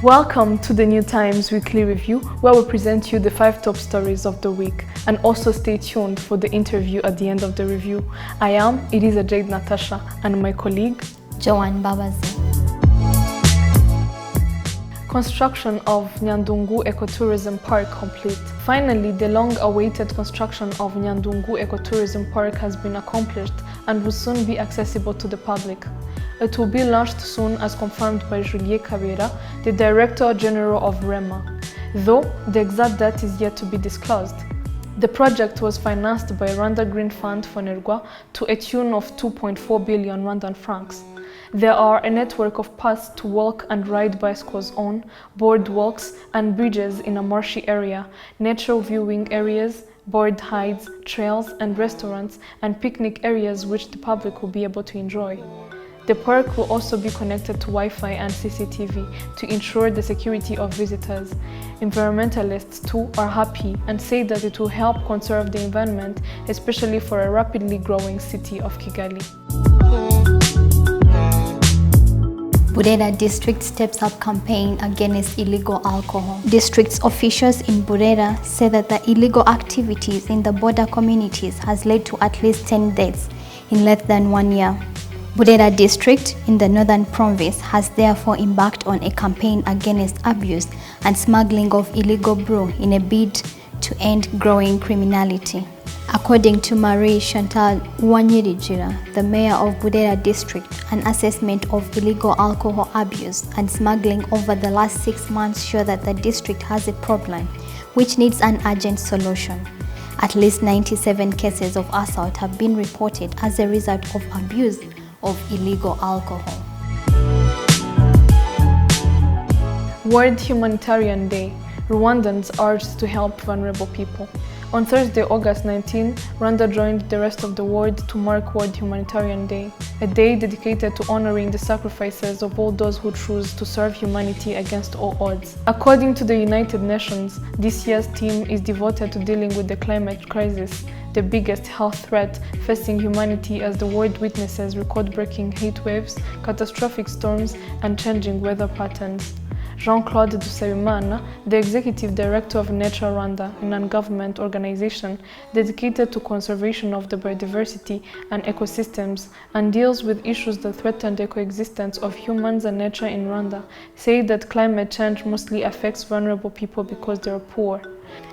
Welcome to the New Times Weekly Review, where we present you the 5 top stories of the week. And also stay tuned for the interview at the end of the review. I am Elisa Jade Natasha and my colleague Joanne Babazi. Construction of Nyandungu Ecotourism Park complete. Finally, the long-awaited construction of Nyandungu Ecotourism Park has been accomplished and will soon be accessible to the public. It will be launched soon, as confirmed by Julie Kabera, the Director General of REMA, though the exact date is yet to be disclosed. The project was financed by Rwanda Green Fund Fonerwa to a tune of 2.4 billion Rwandan francs. There are a network of paths to walk and ride bicycles on, boardwalks and bridges in a marshy area, nature viewing areas, bird hides, trails and restaurants, and picnic areas which the public will be able to enjoy. The park will also be connected to Wi-Fi and CCTV to ensure the security of visitors. Environmentalists too are happy and say that it will help conserve the environment, especially for a rapidly growing city of Kigali. Budera district steps up campaign against illegal alcohol. District officials in Budera say that the illegal activities in the border communities has led to at least 10 deaths in less than 1 year. Budera district in the northern province has therefore embarked on a campaign against abuse and smuggling of illegal brew in a bid to end growing criminality. According to Marie Chantal Uwanyirijira, the mayor of Budera district, an assessment of illegal alcohol abuse and smuggling over the last 6 months show that the district has a problem which needs an urgent solution. At least 97 cases of assault have been reported as a result of abuse of illegal alcohol. World Humanitarian Day. Rwandans urged to help vulnerable people. On Thursday, August 19, Rwanda joined the rest of the world to mark World Humanitarian Day, a day dedicated to honoring the sacrifices of all those who choose to serve humanity against all odds. According to the United Nations, this year's theme is devoted to dealing with the climate crisis, the biggest health threat facing humanity as the world witnesses record-breaking heat waves, catastrophic storms, and changing weather patterns. Jean-Claude Dusabimana, the Executive Director of Nature Rwanda, a non-government organization dedicated to conservation of the biodiversity and ecosystems and deals with issues that threaten the coexistence of humans and nature in Rwanda, said that climate change mostly affects vulnerable people because they are poor.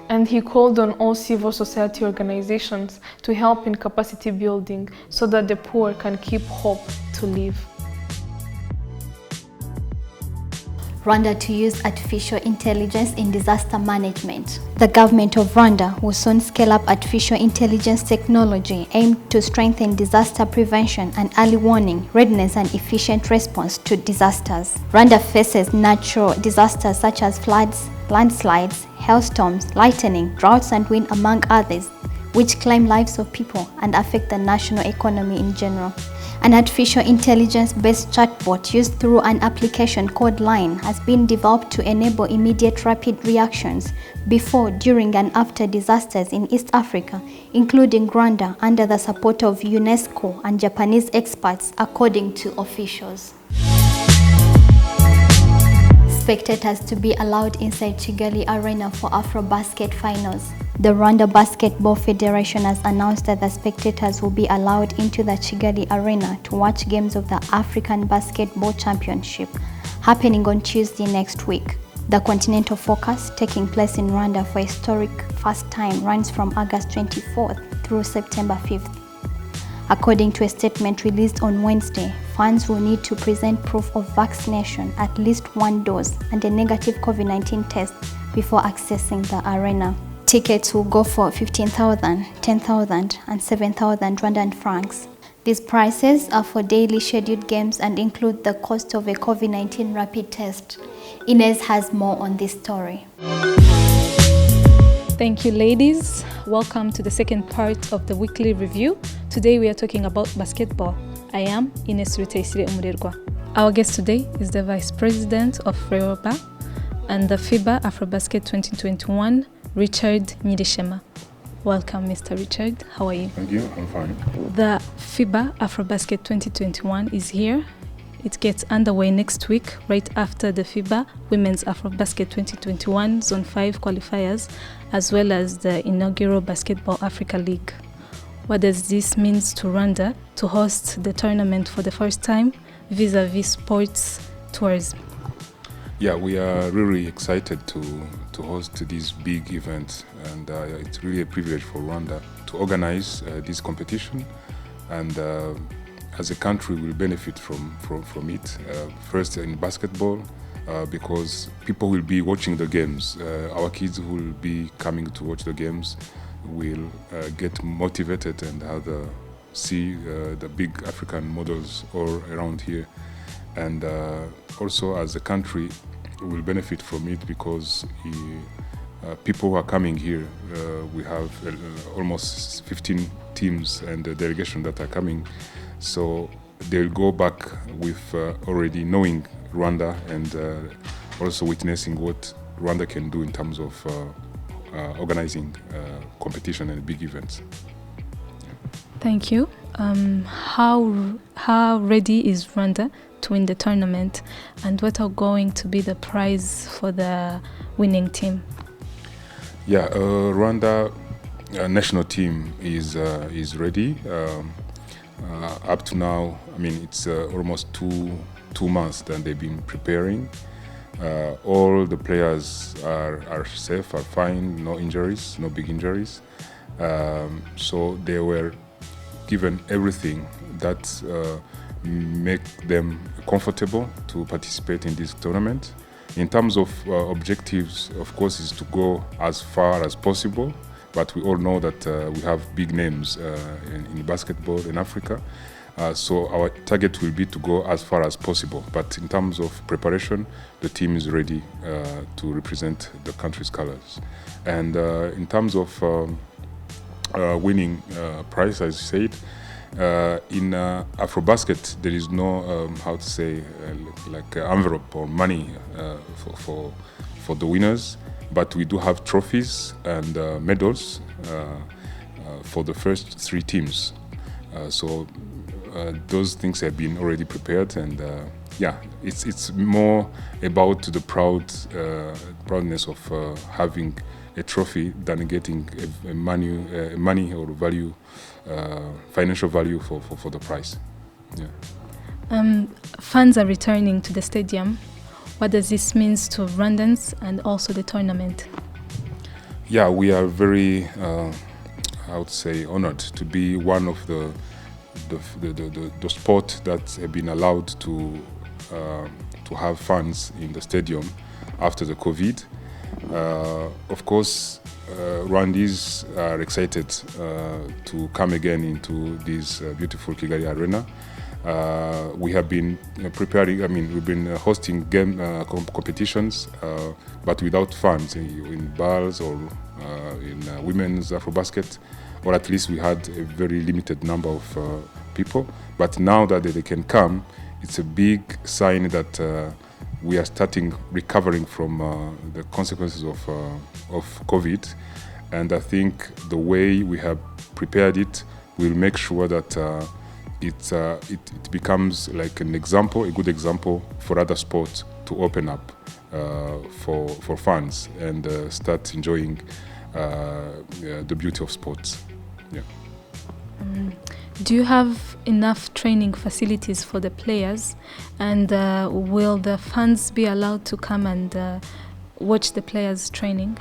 And he called on all civil society organizations to help in capacity building so that the poor can keep hope to live. Rwanda to use artificial intelligence in disaster management. The government of Rwanda will soon scale up artificial intelligence technology aimed to strengthen disaster prevention and early warning, readiness and efficient response to disasters. Rwanda faces natural disasters such as floods, landslides, hailstorms, lightning, droughts and wind among others, which claim lives of people and affect the national economy in general. An artificial intelligence-based chatbot used through an application called Line has been developed to enable immediate rapid reactions before, during and after disasters in East Africa, including Rwanda, under the support of UNESCO and Japanese experts, according to officials. Spectators to be allowed inside Kigali Arena for Afrobasket finals. The Rwanda Basketball Federation has announced that the spectators will be allowed into the Kigali Arena to watch games of the African Basketball Championship happening on Tuesday next week. The Continental Focus, taking place in Rwanda for a historic first time, runs from August 24th through September 5th. According to a statement released on Wednesday, fans will need to present proof of vaccination, at least 1 dose, and a negative COVID-19 test before accessing the arena. Tickets will go for 15,000, 10,000 and 7,000 Rwandan francs. These prices are for daily scheduled games and include the cost of a COVID-19 rapid test. Inez has more on this story. Thank you, ladies. Welcome to the second part of the weekly review. Today we are talking about basketball. I am Ines Rutesire Umurerwa. Our guest today is the Vice President of Rwanda and the FIBA Afrobasket 2021, Richard Nyirishema. Welcome, Mr. Richard. How are you? Thank you. I'm fine. The FIBA Afrobasket 2021 is here. It gets underway next week, right after the FIBA Women's Afrobasket 2021 Zone 5 qualifiers, as well as the inaugural Basketball Africa League. What does this mean to Rwanda to host the tournament for the first time vis-a-vis sports tourism? Yeah, we are really excited to host this big event, and it's really a privilege for Rwanda to organize this competition, and as a country we'll benefit from it. First in basketball, because people will be watching the games. Our kids who will be coming to watch the games will get motivated and see the big African models all around here. And also as a country will benefit from it because people who are coming here, we have almost 15 teams and a delegation that are coming. So they'll go back with already knowing Rwanda and also witnessing what Rwanda can do in terms of organizing competition and big events. Thank you. How ready is Rwanda to win the tournament, and what are going to be the prize for the winning team? Yeah, Rwanda national team is ready. Up to now, I mean, it's almost two months that they've been preparing. All the players are safe, are fine, no injuries, no big injuries. So they were given everything that make them comfortable to participate in this tournament. In terms of objectives, of course, is to go as far as possible, but we all know that we have big names in basketball in Africa. So our target will be to go as far as possible. But in terms of preparation, the team is ready to represent the country's colors. And in terms of winning prize, as you said, in Afrobasket, there is no, envelope or money for the winners, but we do have trophies and medals for the first three teams. So those things have been already prepared, and it's more about the proudness of having a trophy than getting a money or value, financial value for the prize. Yeah. Fans are returning to the stadium. What does this mean to Rwandans and also the tournament? Yeah, we are very, honored to be one of the sport that have been allowed to have fans in the stadium after the COVID. Of course, Rwandese are excited to come again into this beautiful Kigali Arena. We have been preparing, we've been hosting game competitions, but without fans in bars or in women's Afrobasket, or at least we had a very limited number of people. But now that they can come, it's a big sign that we are recovering from the consequences of COVID. And I think the way we have prepared it will make sure that it becomes like a good example for other sports to open up for fans and start enjoying the beauty of sports. Yeah. Do you have enough training facilities for the players, and will the fans be allowed to come and watch the players training?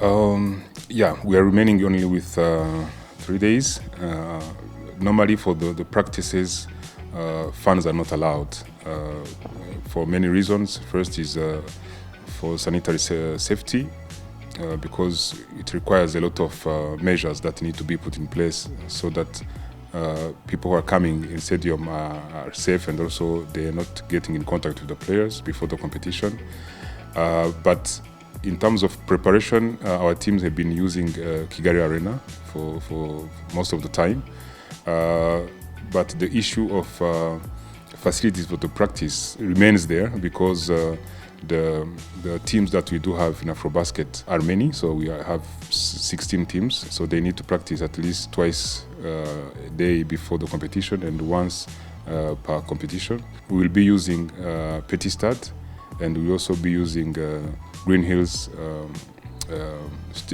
We are remaining only with 3 days. Normally for the practices, fans are not allowed for many reasons. First is for sanitary safety, because it requires a lot of measures that need to be put in place so that people who are coming in stadium are safe, and also they are not getting in contact with the players before the competition. But in terms of preparation, our teams have been using Kigali Arena for most of the time. But the issue of facilities for the practice remains there, because the teams that we do have in Afrobasket are many. So we have 16 teams, so they need to practice at least twice a day before the competition and once per competition. We will be using Petit Stade, and we will also be using Green Hills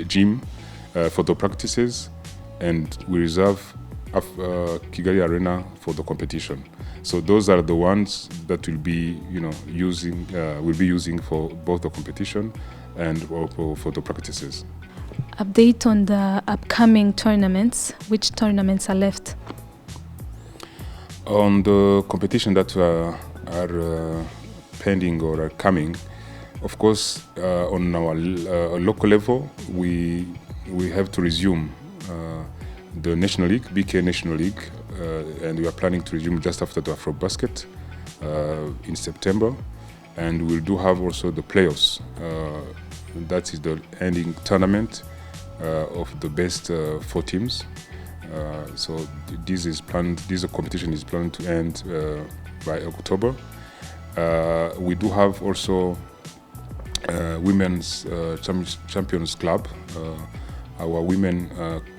gym for the practices, and we reserve Kigali Arena for the competition. So those are the ones that will be, using for both the competition and for the practices. Update on the upcoming tournaments. Which tournaments are left? On the competition that are pending or are coming, of course, on our local level, we have to resume the National League, BK National League, and we are planning to resume just after the Afrobasket in September. And we do have also the playoffs. That is the ending tournament of the best 4 teams. So this competition is planned to end by October. We do have also Women's Champions Club. Our women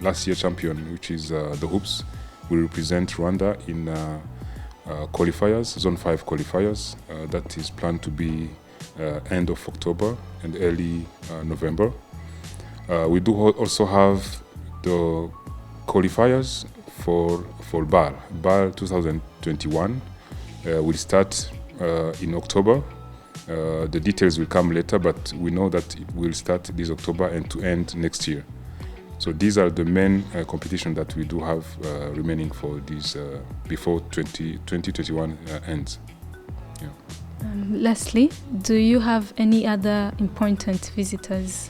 last year champion, which is the Hoops, will represent Rwanda in qualifiers, Zone 5 qualifiers. That is planned to be end of October and early November. We do also have the qualifiers for BAL 2021 will start in October. The details will come later, but we know that it will start this October and to end next year. So these are the main competitions that we do have remaining for this before 2021 ends. Yeah. Lastly, do you have any other important visitors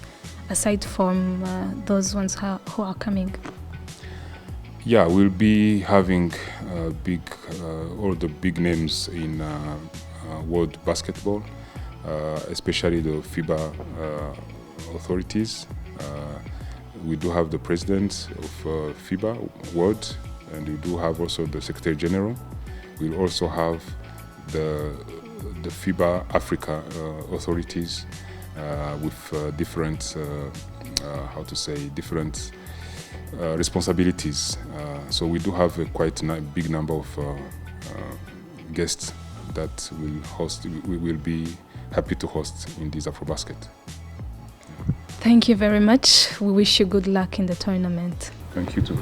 aside from those ones who are coming? Yeah, we'll be having all the big names in world basketball, especially the FIBA authorities. We do have the president of FIBA World, and we do have also the Secretary General. We'll also have the FIBA Africa authorities with different, different responsibilities. So we do have a quite big number of guests that we will be happy to host in this Afrobasket. Thank you very much. We wish you good luck in the tournament. Thank you too.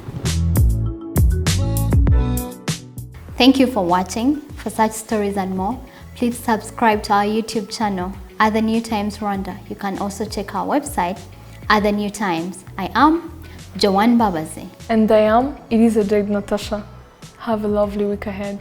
Thank you for watching. For such stories and more, please subscribe to our YouTube channel, Other New Times Rwanda. You can also check our website, Other New Times. I am Joanne Babazi. And I am Elisa Jade Natasha. Have a lovely week ahead.